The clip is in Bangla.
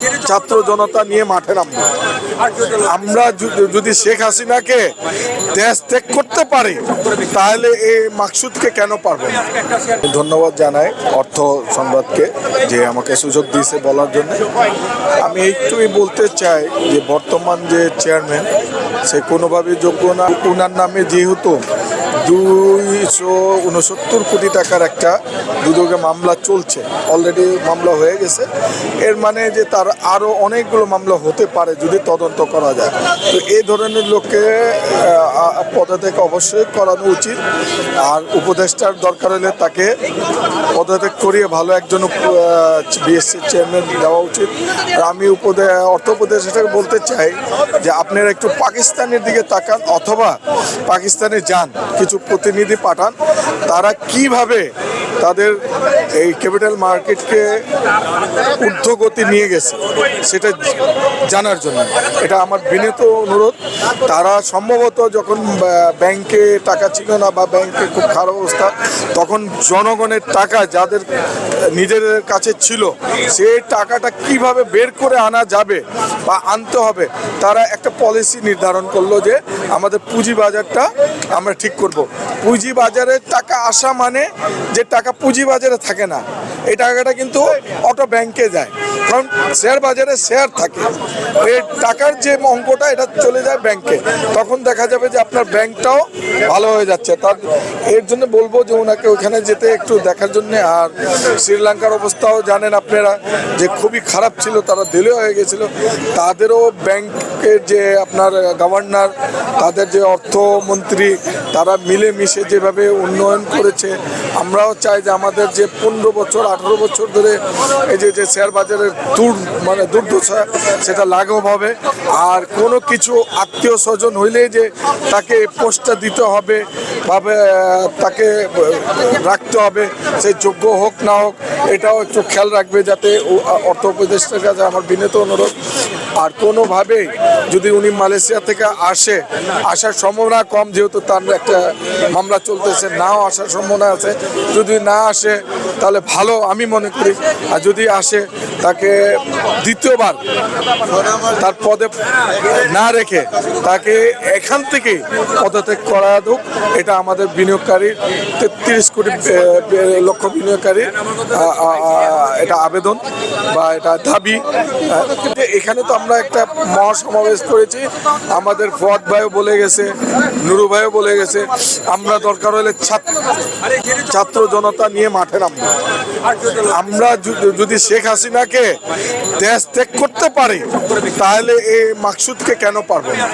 ছাত্র জনতা নিয়ে মাঠে নামবো। আমরা যদি শেখ হাসিনাকে দেশ ত্যাগ করতে পারি তাহলে এই মাকসুদকে কেন পারবো না। ধন্যবাদ জানাই অর্থ সংবাদকে যে আমাকে সুযোগ দিয়েছে বলার জন্য। আমি একটুই বলতে চাই যে বর্তমান যে চেয়ারম্যান সে কোনোভাবেই যোগ্য না। ওনার নামে যেহেতু 269 কোটি টাকার একটা দুদকে মামলা চলছে, অলরেডি মামলা হয়ে গেছে, এর মানে যে তার আরও অনেকগুলো মামলা হতে পারে যদি তদন্ত করা যায়। তো এই ধরনের লোককে পদত্যাগ অবশ্যই করানো উচিত। আর উপদেষ্টার দরকার হলে তাকে পদত্যাগ করিয়ে ভালো একজন বিএসসির চেয়ারম্যান দেওয়া উচিত। আর আমি অর্থ উপদেষ্টাকে বলতে চাই যে আপনারা একটু পাকিস্তানের দিকে তাকান অথবা পাকিস্তানে যান, কিছু প্রতিনিধি পাঠান, তারা কিভাবে তাদের এই ক্যাপিটাল মার্কেটকে ঊর্ধ্বগতি নিয়ে গেছে সেটা জানার জন্য। এটা আমার বিনীত অনুরোধ। তারা সম্ভবত যখন ব্যাংকে টাকা ছিল না বা ব্যাংকে খুব খারাপ অবস্থা, তখন জনগণের টাকা যাদের নিজেদের কাছে ছিল সেই টাকাটা কিভাবে বের করে আনা যাবে বা আনতে হবে, তারা একটা পলিসি নির্ধারণ করলো যে আমাদের পুঁজিবাজারটা আমরা ঠিক করব। পুঁজিবাজারে টাকা আসা মানে যে টাকা পুঁজিবাজারে থাকে না, এই টাকাটা কিন্তু অটো ব্যাংকে যায়, কারণ শেয়ার বাজারে শেয়ার থাকে। এই টাকার যে অঙ্কটা এটা চলে যায় ব্যাংকে, তখন দেখা যাবে যে আপনার ব্যাংকটাও ভালো হয়ে যাচ্ছে। তার এর জন্য বলবো যে ওনাকে ওখানে যেতে একটু দেখার জন্য। আর শ্রীলঙ্কার অবস্থাও জানেন আপনারা যে খুবই খারাপ ছিল, তারা দিলে হয়ে গেছিল। তাদেরও ব্যাংকের যে আপনার গভর্নর, তাদের যে অর্থমন্ত্রী, তারা মিলেমিশে যেভাবে উন্নয়ন করেছে, আমরাও চাই যে আমাদের যে 15 বছর 18 বছর ধরে এই যে শেয়ার বাজারের দুর্দশা সেটা লাঘব হবে। আর কোনো কিছু আত্মীয় স্বজন হইলেই যে তাকে পোস্টটা দিতে হবে বা তাকে রাখতে হবে, সে যোগ্য হোক না হোক, এটাও একটু খেয়াল রাখবে, যাতে অর্থ উপদেষ্টার কাছে আমার বিনীত অনুরোধ। আর কোনোভাবেই যদি উনি মালয়েশিয়া থেকে আসার সম্ভাবনা কম, যেহেতু তার একটা মামলা চলতেছে, নাও আসার সম্ভাবনা আছে। যদি না আসে তাহলে ভালো আমি মনে করি। আর যদি আসে তাকে দ্বিতীয়বার তার পদে না রেখে তাকে এখান থেকেই পদত্যাগ করা হোক। এটা আমাদের বিনিয়োগকারী 33 কোটি লক্ষ বিনিয়োগকারী এটা আবেদন বা এটা দাবি। এখানে তো আমরা একটা মহাসমাবেশ করেছি, আমাদের ফুয়াদ ভাইও বলে গেছে, নুরু ভাইও বলে গেছে, আমরা দরকার হলে ছাত্র জনতা নিয়ে মাঠে নামবো। আমরা যদি শেখ হাসিনাকে দেশ ত্যাগ করতে পারি তাহলে এই মাকসুদকে কেন পারবো না।